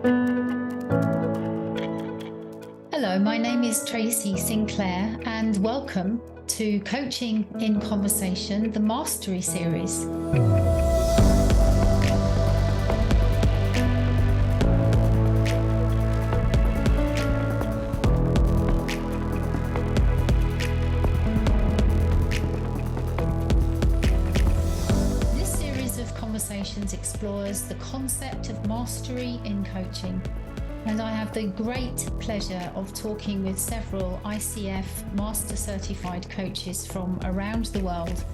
Hello, my name is Tracy Sinclair, and welcome to Coaching in Conversation, the Mastery Series. This series of conversations explores the concept of mastery in coaching. And I have the great pleasure of talking with several ICF Master Certified coaches from around the world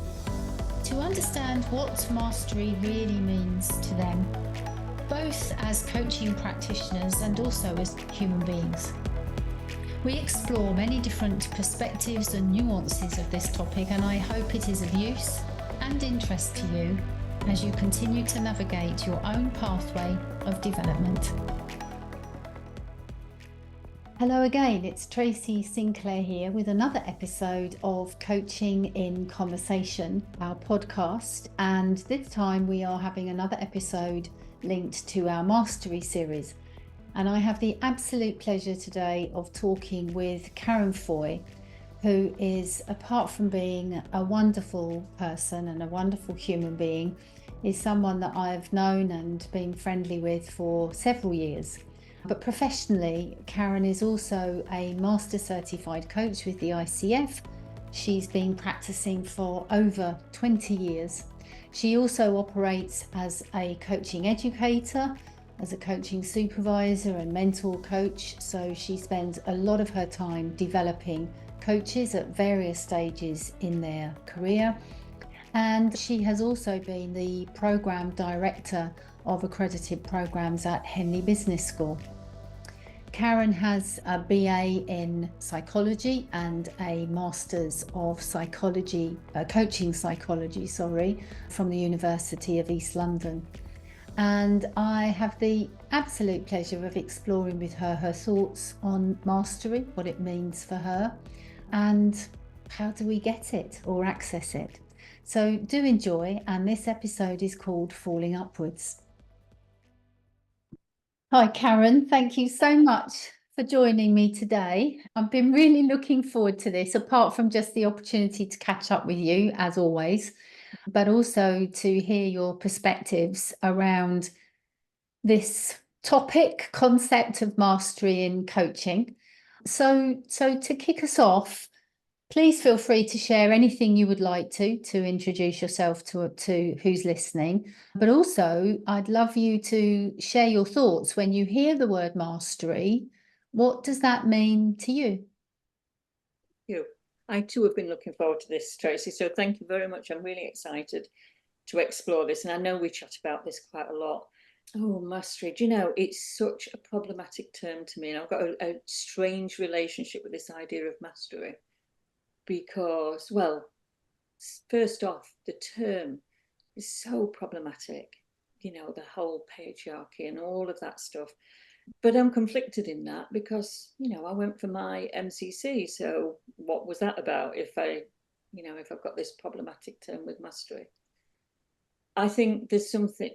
to understand what mastery really means to them, both as coaching practitioners and also as human beings. We explore many different perspectives and nuances of this topic, and I hope it is of use and interest to you as you continue to navigate your own pathway of development. Hello again, it's Tracy Sinclair here with another episode of Coaching in Conversation, our podcast, and this time we are having another episode linked to our Mastery series. And I have the absolute pleasure today of talking with Karen Foy, who is, apart from being a wonderful person and a wonderful human being, is someone that I've known and been friendly with for several years. But professionally, Karen is also a Master Certified Coach with the ICF. She's been practicing for over 20 years. She also operates as a coaching educator, as a coaching supervisor and mentor coach. So she spends a lot of her time developing coaches at various stages in their career. And she has also been the program director of accredited programs at Henley Business School. Karen has a BA in psychology and a Master's of Psychology, Coaching Psychology, from the University of East London. And I have the absolute pleasure of exploring with her her thoughts on mastery, what it means for her, and how do we get it or access it. So do enjoy, and this episode is called Falling Upwards. Hi, Karen. Thank you so much for joining me today. I've been really looking forward to this, apart from just the opportunity to catch up with you, as always, but also to hear your perspectives around this topic, concept of mastery in coaching. So to kick us off, please feel free to share anything you would like to introduce yourself to who's listening. But also, I'd love you to share your thoughts when you hear the word mastery. What does that mean to you? I too have been looking forward to this, Tracy. So thank you very much. I'm really excited to explore this. And I know we chat about this quite a lot. Oh, mastery. Do you know, it's such a problematic term to me. And I've got a strange relationship with this idea of mastery. Because, well, first off, the term is so problematic, you know, the whole patriarchy and all of that stuff. But I'm conflicted in that because, you know, I went for my MCC. So what was that about if I've got this problematic term with mastery? I think there's something,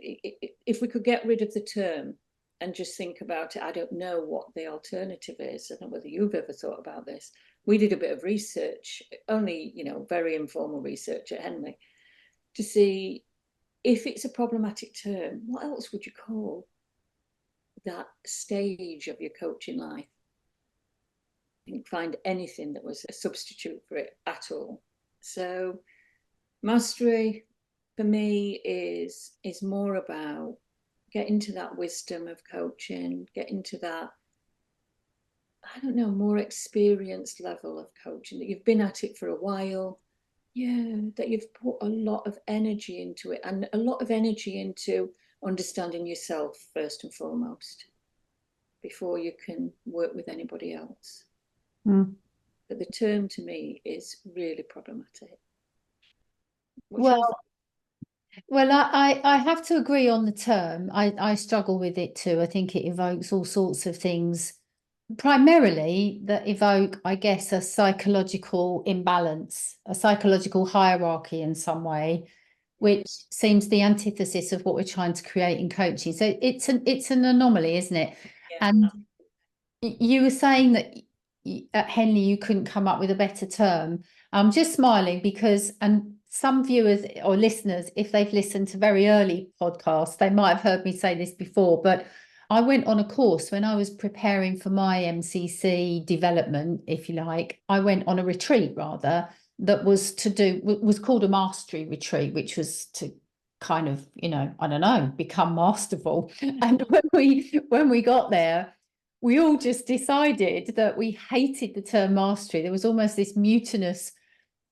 if we could get rid of the term and just think about it, I don't know what the alternative is. I don't know whether you've ever thought about this. We did a bit of research, only, you know, very informal research at Henley, to see if it's a problematic term, what else would you call that stage of your coaching life? I didn't find anything that was a substitute for it at all. So mastery for me is more about getting to that wisdom of coaching, getting to that, I don't know, more experienced level of coaching, that you've been at it for a while, that you've put a lot of energy into it, and a lot of energy into understanding yourself first and foremost, before you can work with anybody else. But the term to me is really problematic. Well, I have to agree on the term. I struggle with it too. I think it evokes all sorts of things, primarily that evoke, I guess, a psychological imbalance, a psychological hierarchy in some way, which seems the antithesis of what we're trying to create in coaching. So it's an anomaly, isn't it? Yeah. And you were saying that at Henley you couldn't come up with a better term. I'm just smiling because, and some viewers or listeners, if they've listened to very early podcasts, they might have heard me say this before, but I went on a course when I was preparing for my MCC development, if you like. I went on a retreat rather that was called a mastery retreat, which was to kind of, I don't know, become masterful. And when we got there, we all just decided that we hated the term mastery. There was almost this mutinous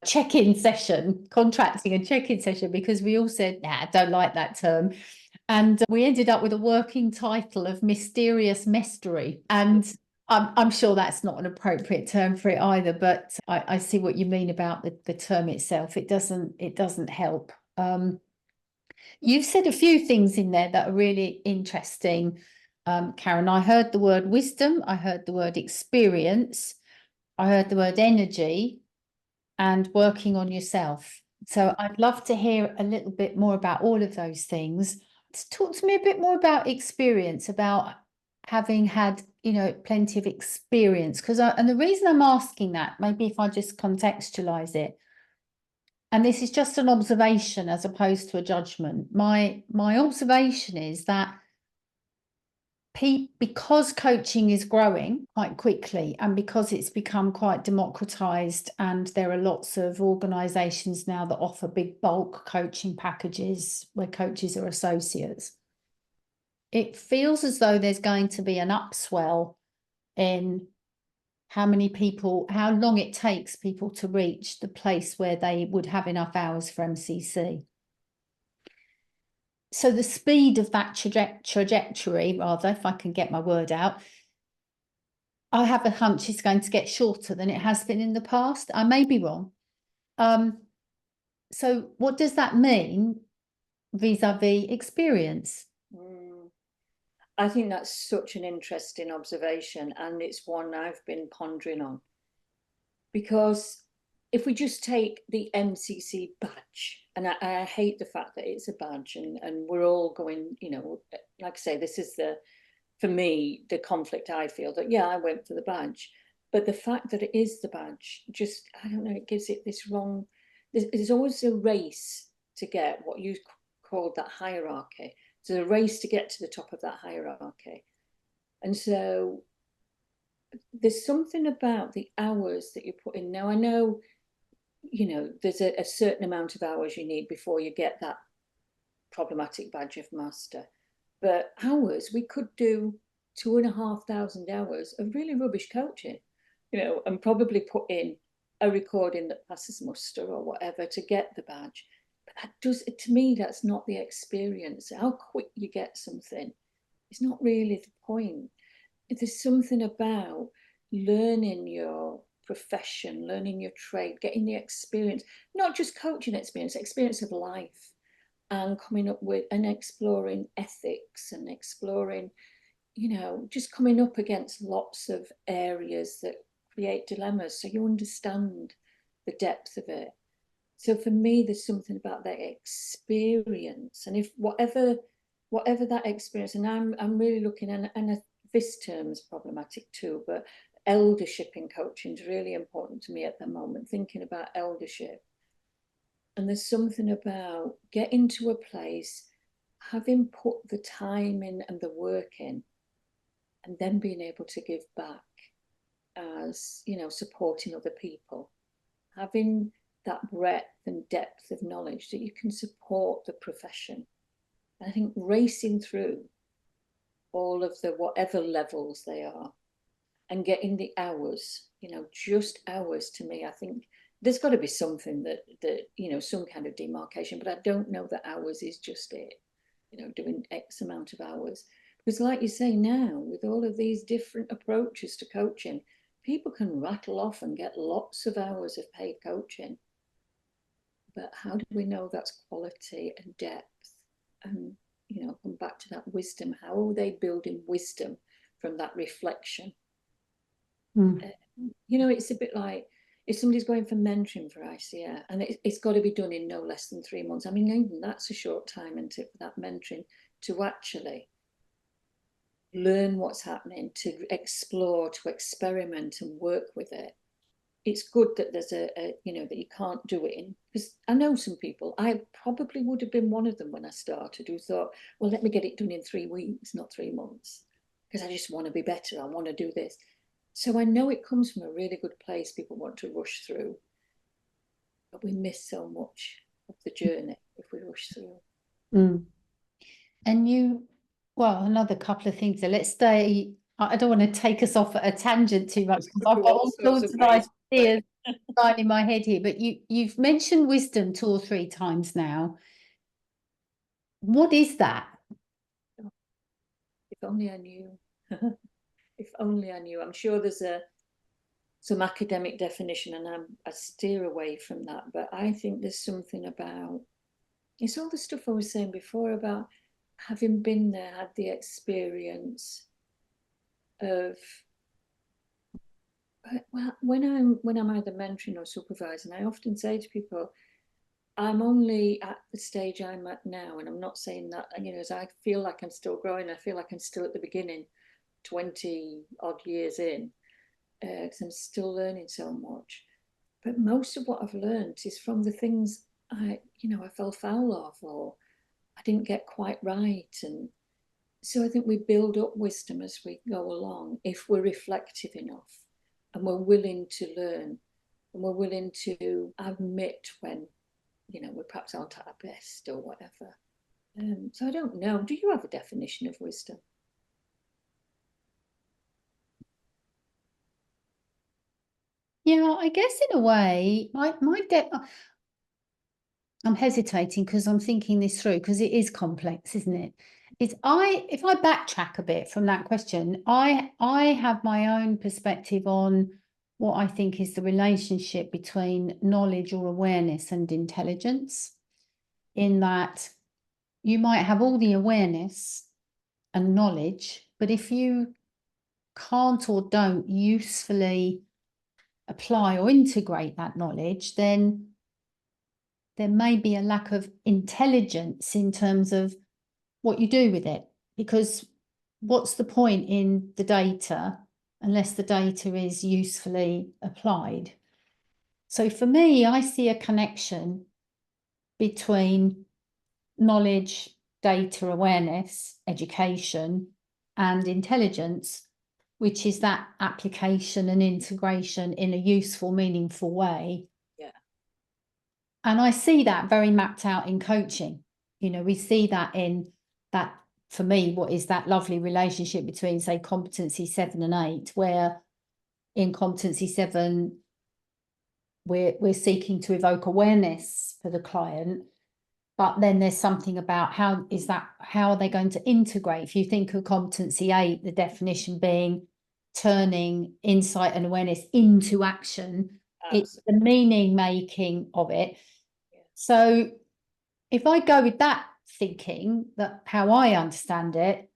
check-in session, contracting and check-in session, because we all said, nah, don't like that term. And we ended up with a working title of mysterious mastery. And I'm sure that's not an appropriate term for it either, but I see what you mean about the term itself. It doesn't help. You've said a few things in there that are really interesting, Karen. I heard the word wisdom, I heard the word experience, I heard the word energy, and working on yourself. So I'd love to hear a little bit more about all of those things. Talk to me a bit more about experience, about having had, plenty of experience. And the reason I'm asking that, maybe if I just contextualize it, and this is just an observation as opposed to a judgment. My observation is that because coaching is growing quite quickly and because it's become quite democratized, and there are lots of organizations now that offer big bulk coaching packages where coaches are associates, it feels as though there's going to be an upswell in how long it takes people to reach the place where they would have enough hours for MCC. So the speed of that trajectory, rather, if I can get my word out, I have a hunch it's going to get shorter than it has been in the past. I may be wrong. So what does that mean vis-a-vis experience? I think that's such an interesting observation, and it's one I've been pondering on. Because if we just take the MCC badge, and I hate the fact that it's a badge, and we're all going, like I say, this is for me, the conflict I feel that, yeah, I went for the badge. But the fact that it is the badge, just, I don't know, it gives it this wrong, there's always a race to get what you called that hierarchy. So a race to get to the top of that hierarchy. And so there's something about the hours that you put in. Now, I know, there's a certain amount of hours you need before you get that problematic badge of master. But hours, we could do 2,500 hours of really rubbish coaching, and probably put in a recording that passes muster or whatever to get the badge. But to me, that's not the experience. How quick you get something is not really the point. There's something about learning your profession, learning your trade, getting the experience, not just coaching experience of life, and coming up with and exploring ethics and exploring, just coming up against lots of areas that create dilemmas, so you understand the depth of it. So for me, there's something about that experience, and if whatever that experience, and I'm really looking, and this term is problematic too, but eldership in coaching is really important to me at the moment, thinking about eldership. And there's something about getting to a place, having put the time in and the work in, and then being able to give back as, supporting other people, having that breadth and depth of knowledge that you can support the profession. And I think racing through all of the whatever levels they are and getting the hours, just hours, to me, I think there's got to be something that some kind of demarcation, but I don't know that hours is just it, doing X amount of hours. Because like you say now, with all of these different approaches to coaching, people can rattle off and get lots of hours of paid coaching. But how do we know that's quality and depth? And, come back to that wisdom. How are they building wisdom from that reflection? It's a bit like, if somebody's going for mentoring for ICF, and it's got to be done in no less than 3 months. I mean, even that's a short time and for that mentoring to actually learn what's happening, to explore, to experiment and work with it. It's good that there's that you can't do it in, because I know some people, I probably would have been one of them when I started, who thought, well, let me get it done in 3 weeks, not 3 months, because I just want to be better. I want to do this. So I know it comes from a really good place. People want to rush through, but we miss so much of the journey if we rush through. Mm. And well, another couple of things there. Let's stay. I don't want to take us off at a tangent too much, because I've got all sorts of ideas right in my head here. But you've mentioned wisdom 2 or 3 times now. What is that? If only I knew. If only I knew. I'm sure there's some academic definition, and I steer away from that. But I think there's something about, it's all the stuff I was saying before about having been there, had the experience of, well, when I'm either mentoring or supervising, I often say to people, I'm only at the stage I'm at now, and I'm not saying that, as I feel like I'm still growing, I feel like I'm still at the beginning, 20 odd years in, because I'm still learning so much. But most of what I've learned is from the things I fell foul of, or I didn't get quite right. And so I think we build up wisdom as we go along if we're reflective enough and we're willing to learn and we're willing to admit when, we perhaps aren't at our best or whatever. So I don't know. Do you have a definition of wisdom? Yeah, I guess in a way, I'm hesitating because I'm thinking this through, because it is complex, isn't it? If I backtrack a bit from that question, I have my own perspective on what I think is the relationship between knowledge or awareness and intelligence, in that you might have all the awareness and knowledge, but if you can't or don't usefully apply or integrate that knowledge, then there may be a lack of intelligence in terms of what you do with it. Because what's the point in the data unless the data is usefully applied? So for me, I see a connection between knowledge, data, awareness, education, and intelligence, which is that application and integration in a useful, meaningful way. Yeah. And I see that very mapped out in coaching. We see that in that, for me, what is that lovely relationship between, say, competency 7 and 8, where in competency 7, we're seeking to evoke awareness for the client. But then there's something about how are they going to integrate? If you think of competency 8, the definition being turning insight and awareness into action. Absolutely. It's the meaning making of it. Yeah. So if I go with that thinking, that how I understand it,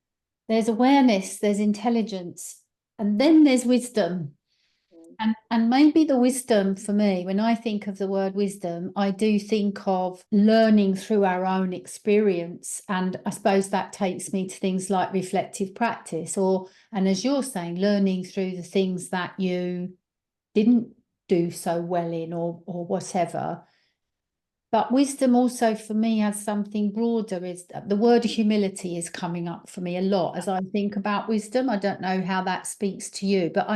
there's awareness, there's intelligence, and then there's wisdom. And maybe the wisdom for me, when I think of the word wisdom, I do think of learning through our own experience. And I suppose that takes me to things like reflective practice, and as you're saying, learning through the things that you didn't do so well in, or whatever. But wisdom also for me has something broader. Is the word humility is coming up for me a lot as I think about wisdom. I don't know how that speaks to you, but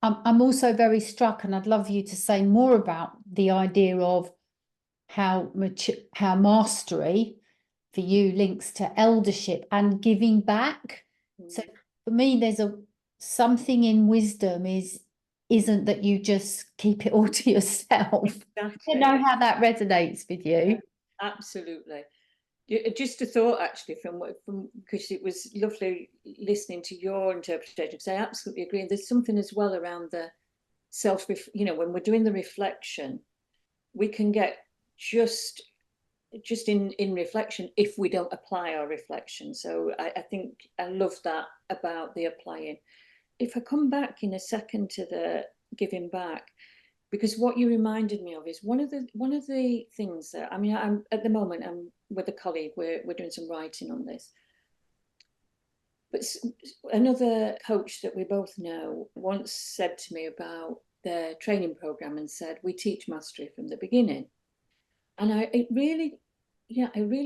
I'm also very struck, and I'd love you to say more about the idea of how mastery for you links to eldership and giving back. So for me, there's something in wisdom isn't that you just keep it all to yourself. Exactly. I know how that resonates with you. Yeah, absolutely. Just a thought, actually, from because it was lovely listening to your interpretation, because I absolutely agree. And there's something as well around the when we're doing the reflection, we can get just in reflection if we don't apply our reflection. So I think I love that about the applying. If I come back in a second to the giving back, because what you reminded me of is one of the things that, I mean, I'm at the moment, I'm with a colleague, we're doing some writing on this. But another coach that we both know once said to me about their training program and said, we teach mastery from the beginning. And I really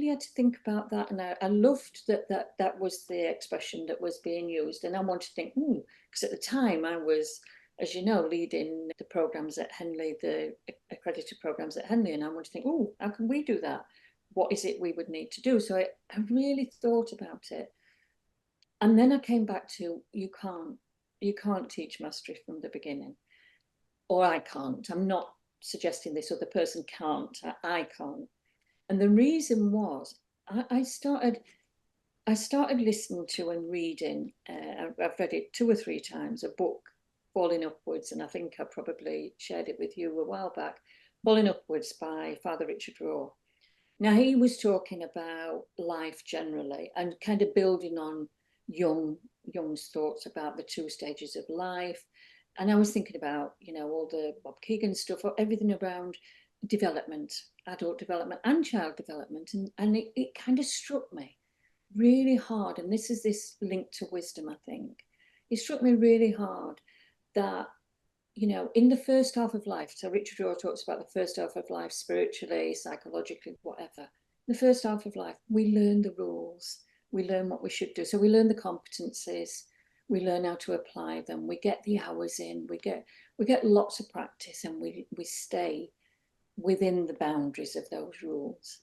had to think about that. And I loved that was the expression that was being used. And I wanted to think, because at the time I was, as you know, leading the programs at Henley, the accredited programs at Henley. And I wanted to think, how can we do that? What is it we would need to do? So I really thought about it. And then I came back to, you can't teach mastery from the beginning. Or I can't. I'm not suggesting this other person can't. I can't. And the reason was, I started listening to and reading, I've read it 2 or 3 times, a book, Falling Upwards, and I think I probably shared it with you a while back, Falling Upwards by Father Richard Rohr. Now, he was talking about life generally and kind of building on Jung's thoughts about the 2 stages of life. And I was thinking about, all the Bob Keegan stuff, everything around development, adult development and child development. And it kind of struck me really hard. And this is this link to wisdom, I think. It struck me really hard that, in the first half of life, so Richard Rohr talks about the first half of life, spiritually, psychologically, whatever. The first half of life, we learn the rules, we learn what we should do. So we learn the competencies, we learn how to apply them, we get the hours in, we get lots of practice, and we stay within the boundaries of those rules.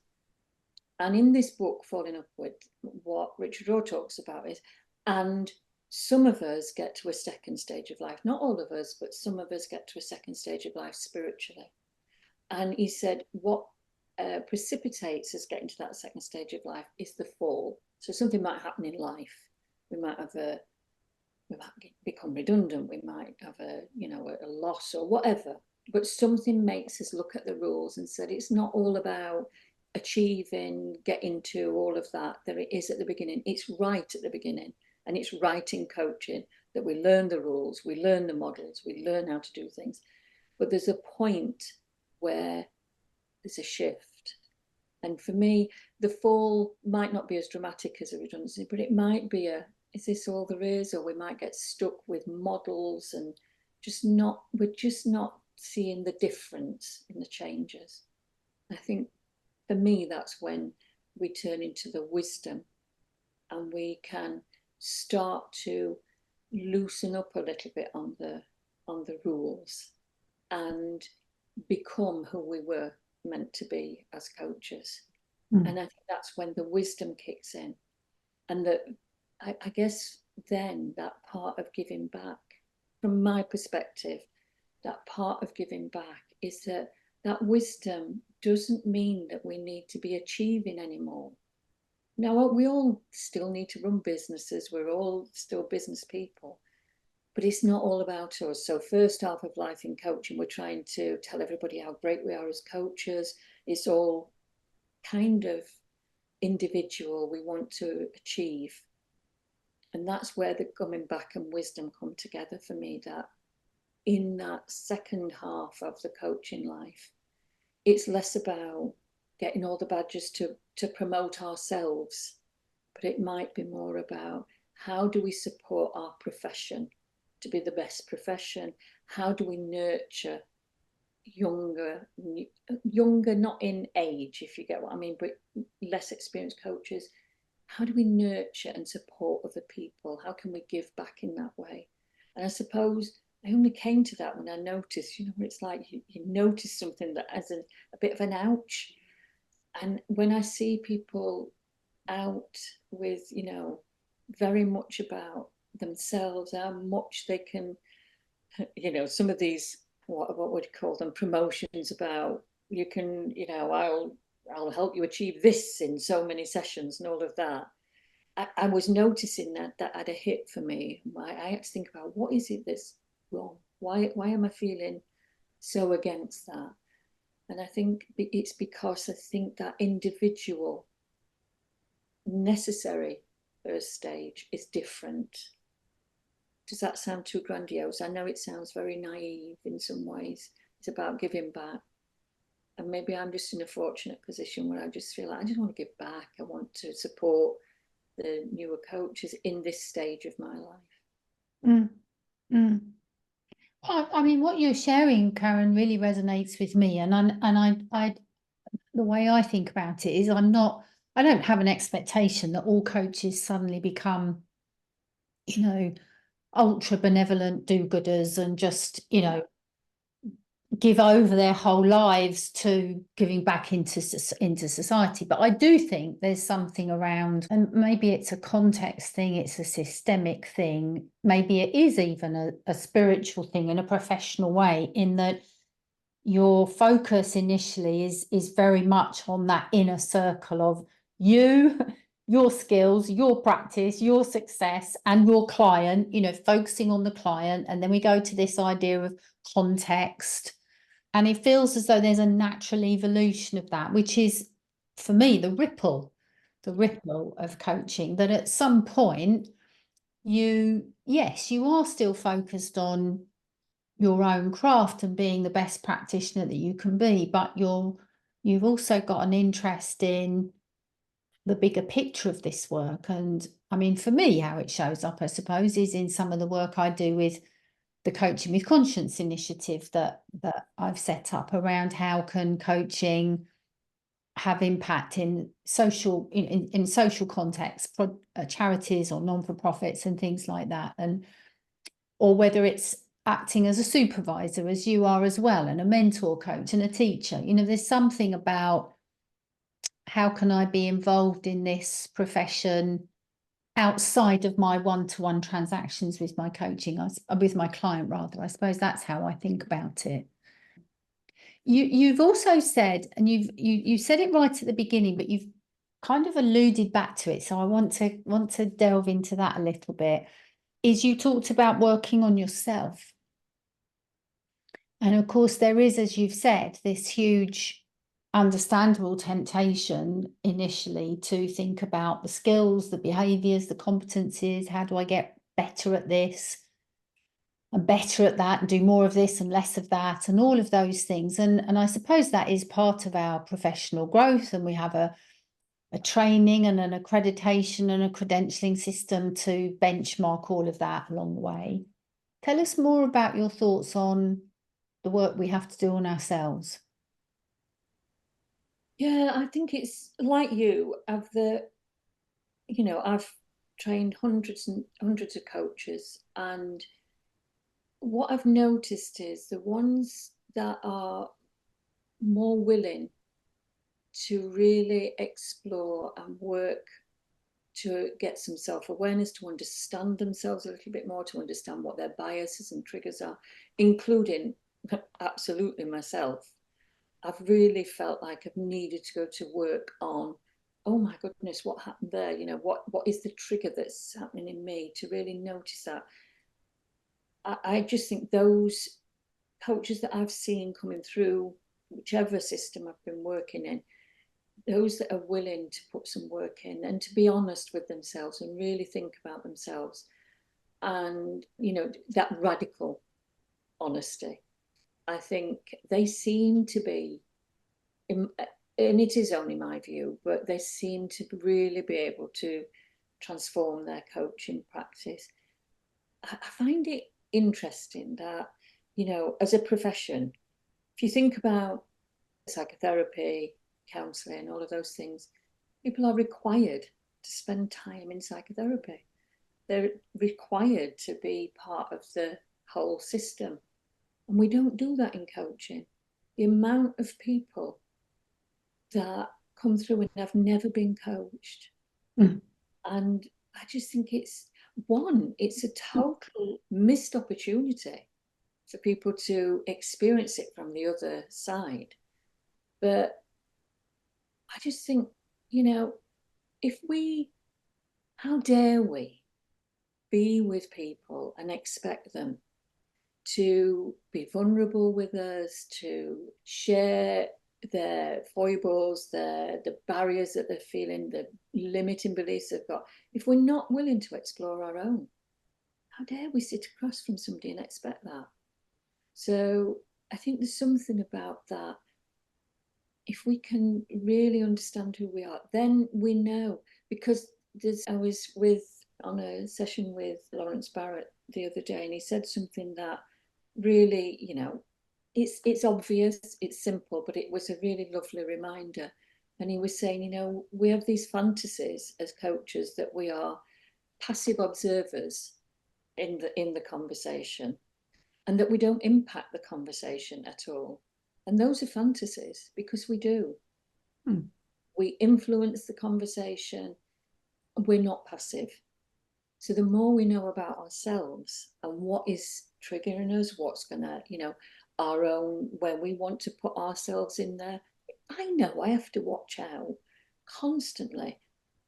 And in this book, Falling Upward, what Richard Rohr talks about is, and some of us get to a second stage of life, not all of us, but some of us get to a second stage of life spiritually. And he said, what precipitates us getting to that second stage of life is the fall. So something might happen in life. We might become redundant. We might have a loss or whatever. But something makes us look at the rules and said, it's not all about achieving, getting to all of that it is at the beginning. It's right at the beginning. And it's right in coaching that we learn the rules, we learn the models, we learn how to do things. But there's a point where there's a shift. And for me, the fall might not be as dramatic as a redundancy, but it might be is this all there is? Or we might get stuck with models and we're just not seeing the difference in the changes. I think for me, that's when we turn into the wisdom and we can start to loosen up a little bit on the rules and become who we were meant to be as coaches. And I think that's when the wisdom kicks in. And that I guess then that part of giving back, from my perspective, that part of giving back is that wisdom doesn't mean that we need to be achieving anymore. Now, we all still need to run businesses. We're all still business people, but it's not all about us. So first half of life in coaching, we're trying to tell everybody how great we are as coaches. It's all kind of individual. We want to achieve. And that's where the coming back and wisdom come together for me, that in that second half of the coaching life, it's less about getting all the badges to promote ourselves, but it might be more about how do we support our profession to be the best profession? How do we nurture younger, not in age, if you get what I mean, but less experienced coaches? How do we nurture and support other people? How can we give back in that way? And I suppose I only came to that when I noticed, it's like you notice something that has a bit of an ouch. And when I see people out with, very much about themselves, how much they can, some of these, what would you call them, promotions about, you can, I'll help you achieve this in so many sessions and all of that. I was noticing that had a hit for me. I had to think about, what is it that's wrong? Why am I feeling so against that? And I think it's because I think that individual necessary first stage is different. Does that sound too grandiose? I know it sounds very naive in some ways. It's about giving back. And maybe I'm just in a fortunate position where I just feel like I just want to give back. I want to support the newer coaches in this stage of my life. Mm. Mm. I mean, what you're sharing, Karen, really resonates with me, and I the way I think about it is I don't have an expectation that all coaches suddenly become, ultra benevolent do-gooders and just, give over their whole lives to giving back into society. But I do think there's something around, and maybe it's a context thing, it's a systemic thing, maybe it is even a spiritual thing in a professional way, in that your focus initially is very much on that inner circle of you, your skills, your practice, your success, and your client, focusing on the client. And then we go to this idea of context. And it feels as though there's a natural evolution of that, which is, for me, the ripple of coaching, that at some point yes, you are still focused on your own craft and being the best practitioner that you can be, but you've also got an interest in the bigger picture of this work. And I mean, for me, how it shows up, I suppose, is in some of the work I do with the Coaching with Conscience initiative that I've set up around how can coaching have impact in social contexts, charities or non-for-profits and things like that, and or whether it's acting as a supervisor, as you are as well, and a mentor coach and a teacher. There's something about how can I be involved in this profession outside of my one-to-one transactions with my coaching, with my client rather. I suppose that's how I think about it. You've also said, and you said it right at the beginning, but you've kind of alluded back to it, so I want to delve into that a little bit. Is you talked about working on yourself. And of course, there is, as you've said, this huge, understandable temptation initially to think about the skills, the behaviours, the competencies. How do I get better at this and better at that, and do more of this and less of that, and all of those things? And I suppose that is part of our professional growth. And we have a training and an accreditation and a credentialing system to benchmark all of that along the way. Tell us more about your thoughts on the work we have to do on ourselves. Yeah, I think it's like you. I've trained hundreds and hundreds of coaches, and what I've noticed is the ones that are more willing to really explore and work to get some self-awareness, to understand themselves a little bit more, to understand what their biases and triggers are, including absolutely myself. I've really felt like I've needed to go to work on, oh my goodness, what happened there? What is the trigger that's happening in me, to really notice that. I just think those coaches that I've seen coming through whichever system I've been working in, those that are willing to put some work in and to be honest with themselves and really think about themselves, and that radical honesty, I think they seem to be, and it is only my view, but they seem to really be able to transform their coaching practice. I find it interesting that, as a profession, if you think about psychotherapy, counselling, all of those things, people are required to spend time in psychotherapy. They're required to be part of the whole system. And we don't do that in coaching. The amount of people that come through and have never been coached. And I just think it's a total missed opportunity for people to experience it from the other side. But I just think, how dare we be with people and expect them to be vulnerable with us, to share their foibles, the barriers that they're feeling, the limiting beliefs they've got, if we're not willing to explore our own? How dare we sit across from somebody and expect that? So I think there's something about that. If we can really understand who we are, then we know. Because I was on a session with Lawrence Barrett the other day, and he said something that really, it's obvious, it's simple, but it was a really lovely reminder. And he was saying, we have these fantasies as coaches that we are passive observers in the conversation, and that we don't impact the conversation at all. And those are fantasies, because we do. We influence the conversation. We're not passive. So the more we know about ourselves and what is triggering us, what's gonna, our own, when we want to put ourselves in there, I know I have to watch out constantly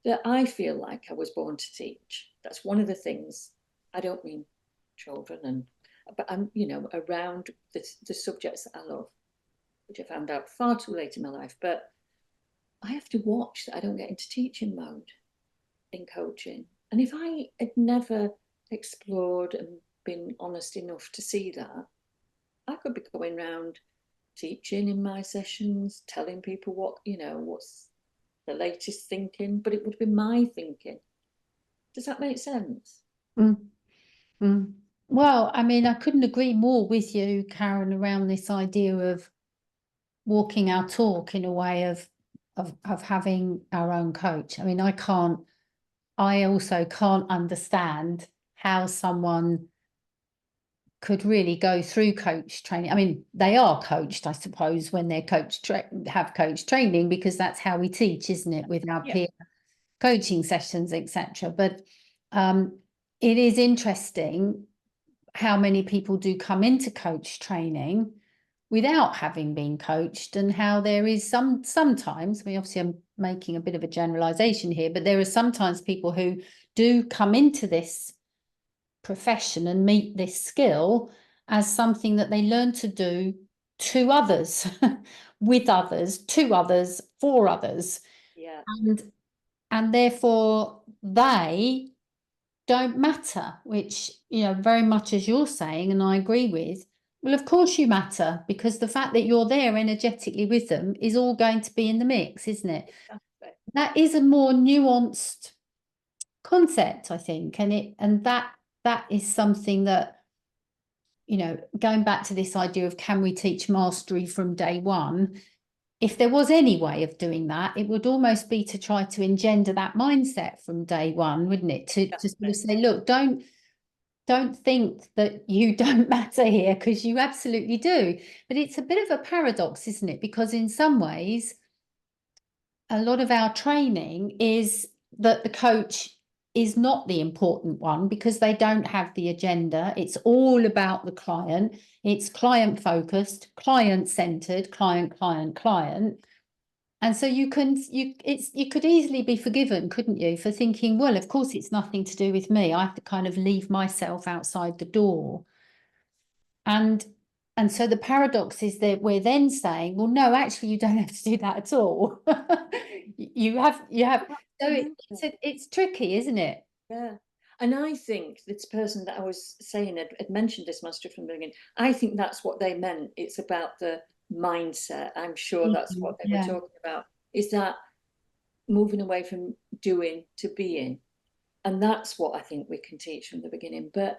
that I feel like I was born to teach. That's one of the things. I don't mean children, but I'm, around the subjects that I love, which I found out far too late in my life. But I have to watch that I don't get into teaching mode in coaching. And if I had never explored and been honest enough to see that, I could be going around teaching in my sessions, telling people what's the latest thinking, but it would be my thinking. Does that make sense? Well, I mean, I couldn't agree more with you, Karen, around this idea of walking our talk in a way of having our own coach. I mean, I also can't understand how someone could really go through coach training. I mean, they are coached, I suppose, when they're have coach training, because that's how we teach, isn't it, with our peer coaching sessions, etc. But it is interesting how many people do come into coach training without having been coached, and how there is sometimes, I mean, obviously I'm making a bit of a generalization here, but there are sometimes people who do come into this profession and meet this skill as something that they learn to do to others, with others, to others, for others. Yeah. And therefore they don't matter, which, very much as you're saying, and I agree with. Well, of course you matter, because the fact that you're there energetically with them is all going to be in the mix, isn't it? Exactly. That is a more nuanced concept, I think, and that is something that, going back to this idea of, can we teach mastery from day one? If there was any way of doing that, it would almost be to try to engender that mindset from day one, wouldn't it? To sort of say, look, don't think that you don't matter here, because you absolutely do. But it's a bit of a paradox, isn't it? Because in some ways, a lot of our training is that the coach is not the important one, because they don't have the agenda. It's all about the client. It's client focused, client centered, client. And so you could easily be forgiven, couldn't you, for thinking, well, of course it's nothing to do with me. I have to kind of leave myself outside the door. And so the paradox is that we're then saying, well, no, actually, you don't have to do that at all. you have. So it's tricky, isn't it? Yeah. And I think this person that I was saying had mentioned this master from the beginning. I think that's what they meant. It's about the mindset. I'm sure that's what they were talking about, is that moving away from doing to being. And that's what I think we can teach from the beginning. But,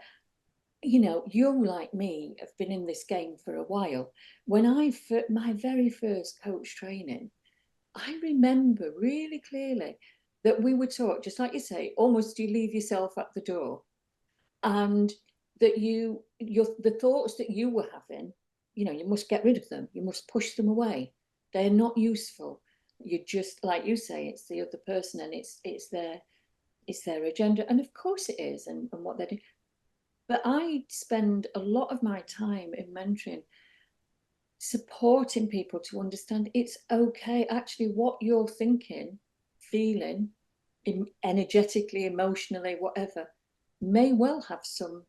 you, like me, have been in this game for a while. When my very first coach training, I remember really clearly that we were taught, just like you say, almost you leave yourself at the door, and that the thoughts that you were having, you must get rid of them. You must push them away. They're not useful. You just, like you say, it's the other person, and it's their agenda, and of course it is, and what they're doing. But I spend a lot of my time in mentoring supporting people to understand it's okay. Actually, what you're thinking, feeling, energetically, emotionally, whatever, may well have some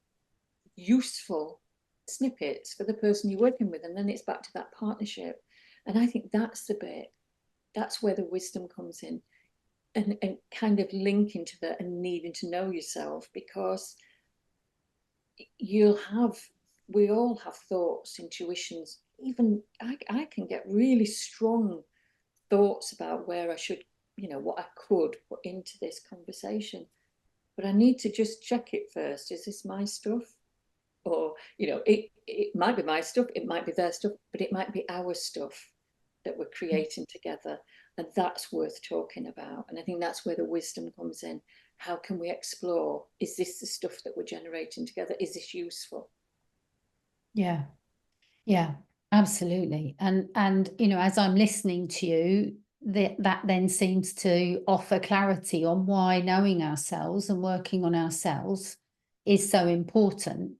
useful snippets for the person you're working with. And then it's back to that partnership. And I think that's the bit, that's where the wisdom comes in, and kind of linking to that and needing to know yourself, because we all have thoughts, intuitions, even I can get really strong thoughts about where I should, what I could put into this conversation. But I need to just check it first. Is this my stuff? Or, it might be my stuff, it might be their stuff, but it might be our stuff that we're creating together. And that's worth talking about. And I think that's where the wisdom comes in. How can we explore? Is this the stuff that we're generating together? Is this useful? Yeah. Yeah, absolutely. And as I'm listening to you, that then seems to offer clarity on why knowing ourselves and working on ourselves is so important.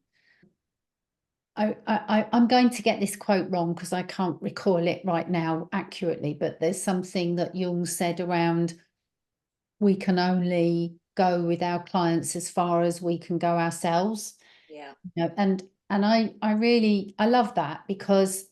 I'm going to get this quote wrong because I can't recall it right now accurately, but there's something that Jung said around we can only go with our clients as far as we can go ourselves. Yeah. And I love that, because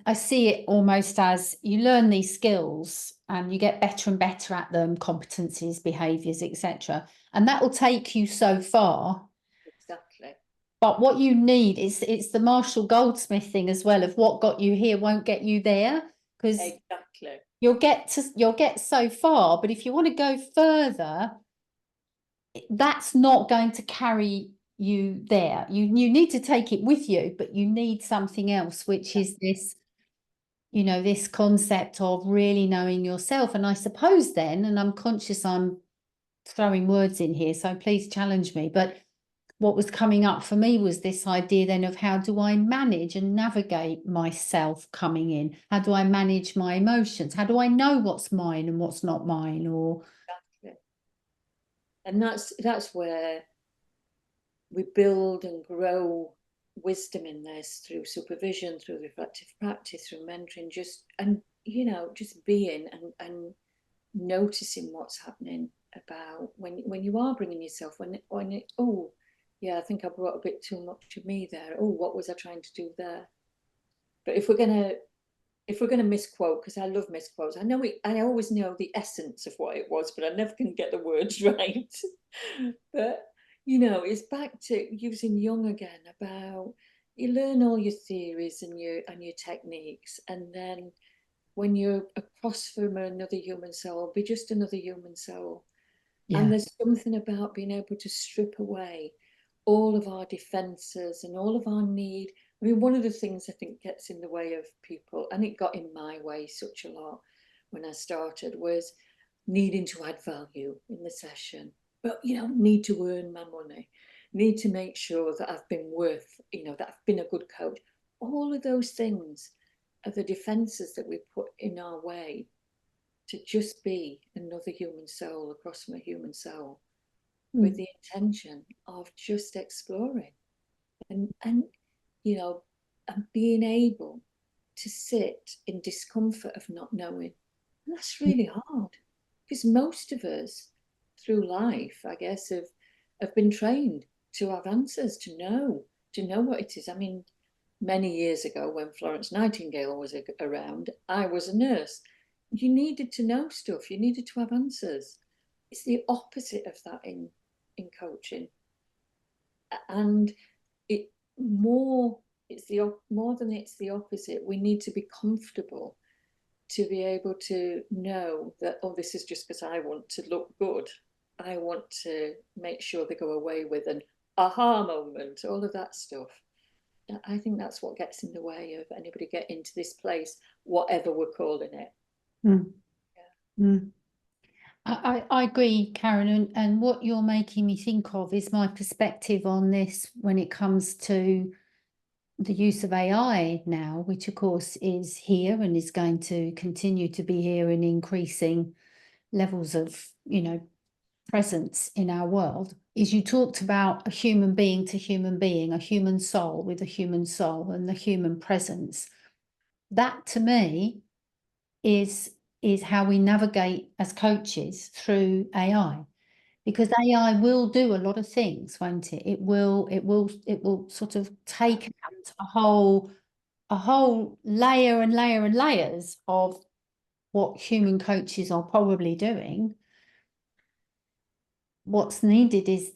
I see it almost as you learn these skills and you get better and better at them, competencies, behaviors, etc. And that will take you so far. Exactly. But what you need is, it's the Marshall Goldsmith thing as well, of what got you here won't get you there, because Exactly. you'll get so far, but if you want to go further, that's not going to carry you there. You need to take it with you, but you need something else, which is this, this concept of really knowing yourself. And I suppose then, and I'm conscious I'm throwing words in here, so please challenge me, but what was coming up for me was this idea then of, how do I manage and navigate myself coming in? How do I manage my emotions? How do I know what's mine and what's not mine? Or Exactly. And that's where we build and grow wisdom in this, through supervision, through reflective practice, through mentoring, just being and noticing what's happening, about when you are bringing yourself, when it, oh yeah, I think I brought a bit too much of me there. Oh, what was I trying to do there? But if we're gonna misquote, because I love misquotes, I always know the essence of what it was, but I never can get the words right. But it's back to using Jung again, about you learn all your theories and your techniques, and then when you're across from another human soul, be just another human soul. And yeah, there's something about being able to strip away all of our defenses and all of our need. I mean, one of the things I think gets in the way of people, and it got in my way such a lot when I started, was needing to add value in the session. But, need to earn my money, need to make sure that I've been that I've been a good coach. All of those things are the defenses that we put in our way to just be another human soul across from a human soul, with the intention of just exploring and and being able to sit in discomfort of not knowing. And that's really hard, because most of us through life, I guess, have been trained to have answers, to know what it is. I mean, many years ago, when Florence Nightingale was around, I was a nurse. You needed to know stuff, you needed to have answers. It's the opposite of that in coaching. And it more it's the more than it's the opposite. We need to be comfortable to be able to know that, oh, this is just because I want to look good. I want to make sure they go away with an aha moment, all of that stuff. I think that's what gets in the way of anybody getting to this place, whatever we're calling it. Mm. Yeah. Mm. I agree, Karen, and what you're making me think of is my perspective on this when it comes to the use of AI now, which of course is here and is going to continue to be here in increasing levels of, presence in our world. Is, you talked about a human being to human being, a human soul with a human soul, and the human presence. That to me is how we navigate as coaches through AI, because AI will do a lot of things, won't it? It will sort of take out a whole layer and layer and layers of what human coaches are probably doing. What's needed is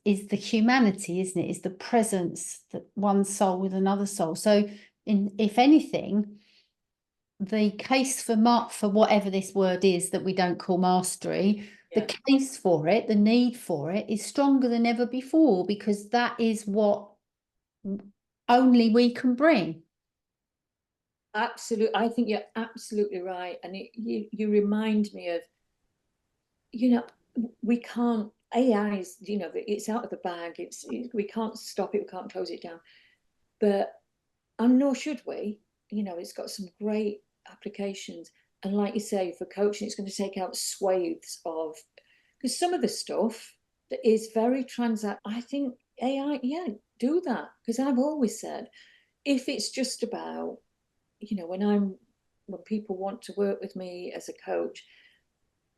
the humanity, isn't it? Is the presence, that one soul with another soul. So if anything, the case for whatever this word is that we don't call mastery, Yeah. the case for it, the need for it is stronger than ever before, because that is what only we can bring. Absolutely. I think you're absolutely right. And you remind me of, we can't, AI is, it's out of the bag. We can't stop it. We can't close it down. But, and nor should we, it's got some great applications. And like you say, for coaching, it's going to take out swathes of, because some of the stuff that is very I think AI, yeah, do that. Because I've always said, if it's just about, when people want to work with me as a coach,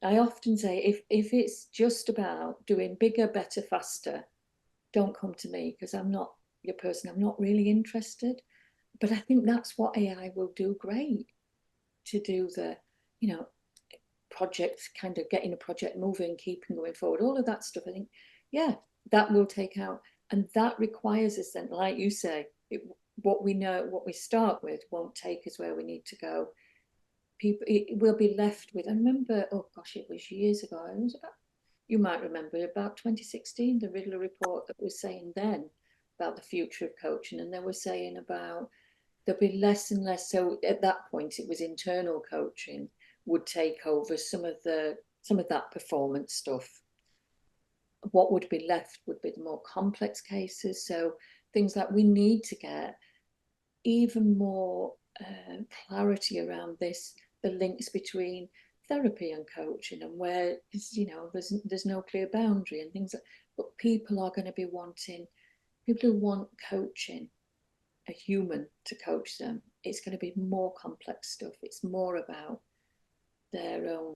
I often say, if it's just about doing bigger, better, faster, don't come to me, because I'm not your person. I'm not really interested. But I think that's what AI will do great, to do the, projects, kind of getting a project moving, keeping going forward, all of that stuff. I think, yeah, that will take out. And that requires us then, like you say, what we know, what we start with won't take us where we need to go. People, it will be left with, I remember, oh gosh, it was years ago. It was about, you might remember, about 2016, the Riddler report that was saying then about the future of coaching. And they were saying about there'll be less and less. So at that point, it was internal coaching would take over some of that performance stuff. What would be left would be the more complex cases. So things like, we need to get even more clarity around this, the links between therapy and coaching, and where there's no clear boundary and things like, but people are going to be wanting, people who want coaching, a human to coach them. It's going to be more complex stuff. It's more about their own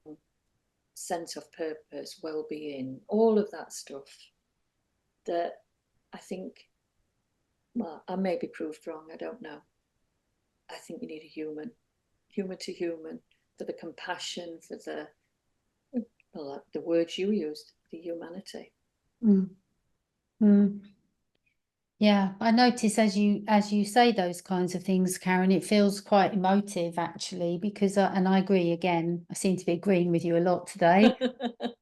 sense of purpose, well-being, all of that stuff that I think, well, I may be proved wrong, I don't know. I think you need a human to human, for the compassion, for the words you used, the humanity. Mm. Mm. Yeah, I notice as you say those kinds of things, Karen, it feels quite emotive actually, because and I agree again. I seem to be agreeing with you a lot today.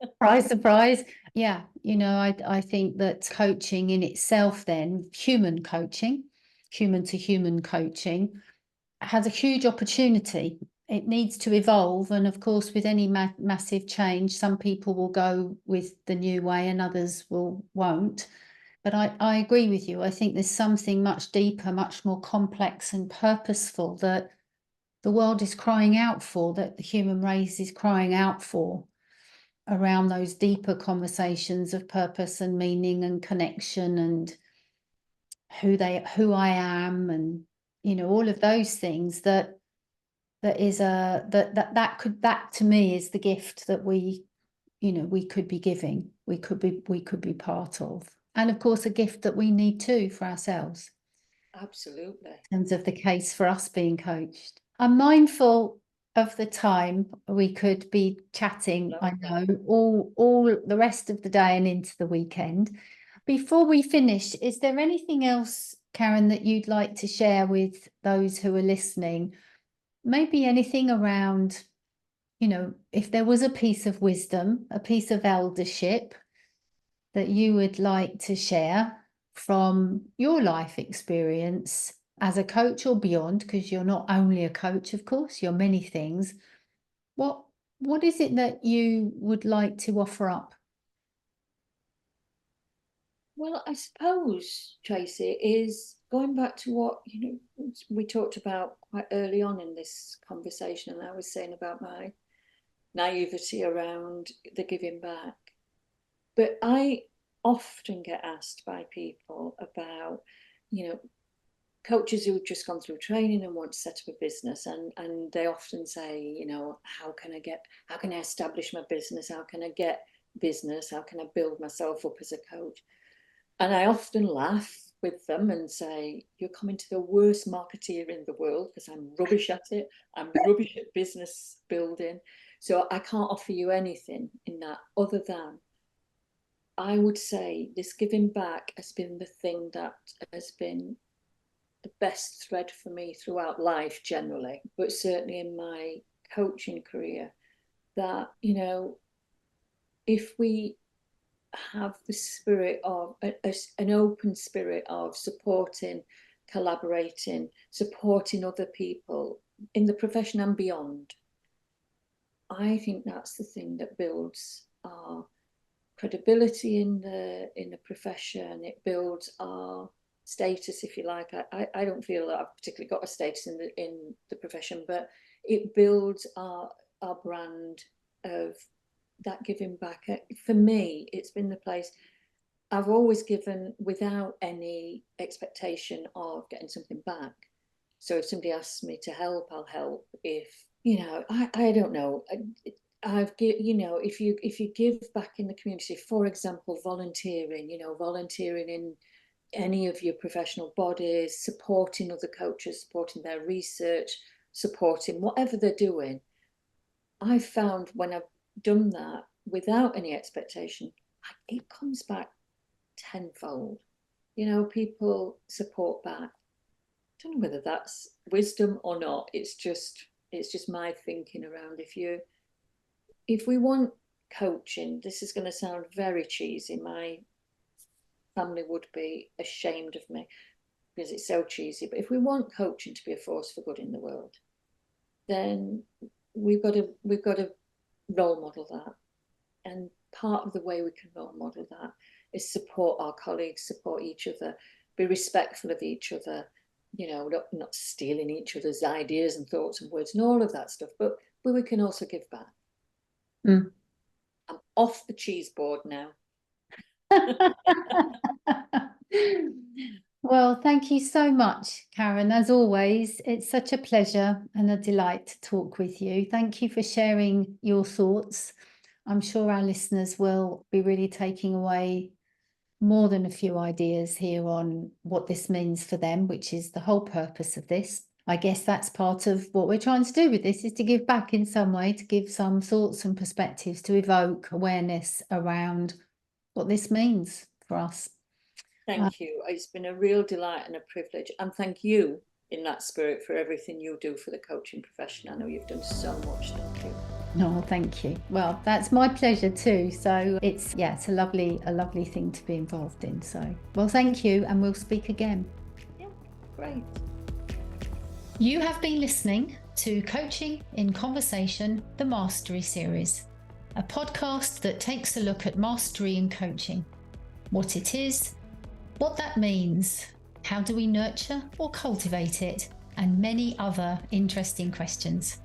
Surprise, surprise. Yeah, I think that coaching in itself, then human coaching, human to human coaching, has a huge opportunity. It needs to evolve, and of course, with any massive change, some people will go with the new way and others won't. But I agree with you. I think there's something much deeper, much more complex and purposeful that the world is crying out for, that the human race is crying out for, around those deeper conversations of purpose and meaning and connection, and who I am, and all of those things that to me is the gift that we could be giving, we could be part of. And of course, a gift that we need too for ourselves. Absolutely. In terms of the case for us being coached. I'm mindful of the time. We could be chatting, I know, all the rest of the day and into the weekend. Before we finish, is there anything else, Karen, that you'd like to share with those who are listening? Maybe anything around, if there was a piece of wisdom, a piece of eldership that you would like to share from your life experience as a coach or beyond, because you're not only a coach, of course, you're many things. What is it that you would like to offer up? Well, I suppose, Tracy, is going back to what we talked about quite early on in this conversation, and I was saying about my naivety around the giving back. But I often get asked by people about, coaches who've just gone through training and want to set up a business, and they often say, how can I establish my business? How can I get business? How can I build myself up as a coach? And I often laugh with them and say, you're coming to the worst marketeer in the world, because I'm rubbish at it. I'm rubbish at business building. So I can't offer you anything in that, other than I would say this giving back has been the thing that has been the best thread for me throughout life generally, but certainly in my coaching career, that, you know, if we have the spirit of an open spirit of supporting, collaborating, supporting other people in the profession and beyond, I think that's the thing that builds our credibility in the profession. It builds our status, if you like. I don't feel that I've particularly got a status in the profession, but it builds our brand of that giving back. For me, it's been the place I've always given without any expectation of getting something back. So if somebody asks me to help, I'll help. If, you know, I don't know, you know, if you give back in the community, for example, volunteering, you know, volunteering in any of your professional bodies, supporting other coaches, supporting their research, supporting whatever they're doing, I've found when I've done that without any expectation, it comes back tenfold. You know, people support back. I don't know whether that's wisdom or not. It's just my thinking around, if we want coaching, this is going to sound very cheesy. My family would be ashamed of me because it's so cheesy. But if we want coaching to be a force for good in the world, then we've got to role model that. And part of the way we can role model that is support our colleagues, support each other, be respectful of each other, you know, not stealing each other's ideas and thoughts and words and all of that stuff, but we can also give back. I'm off the cheese board now. Well, thank you so much, Karen. As always, it's such a pleasure and a delight to talk with you. Thank you for sharing your thoughts. I'm sure our listeners will be really taking away more than a few ideas here on what this means for them, which is the whole purpose of this. I guess that's part of what we're trying to do with this, is to give back in some way, to give some thoughts and perspectives, to evoke awareness around what this means for us. Thank you. It's been a real delight and a privilege. And thank you in that spirit for everything you do for the coaching profession. I know you've done so much. Thank you. No, thank you. Well, that's my pleasure too. So it's a lovely thing to be involved in. So, well, thank you, and we'll speak again. Yeah, great. You have been listening to Coaching in Conversation, the Mastery Series, a podcast that takes a look at mastery in coaching, what it is, what that means, how do we nurture or cultivate it, and many other interesting questions.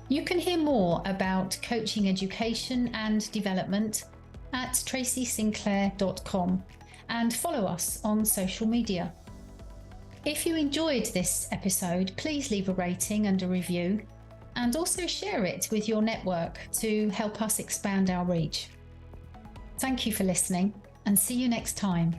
You can hear more about coaching education and development at tracysinclair.com and follow us on social media. If you enjoyed this episode, please leave a rating and a review, and also share it with your network to help us expand our reach. Thank you for listening, and see you next time.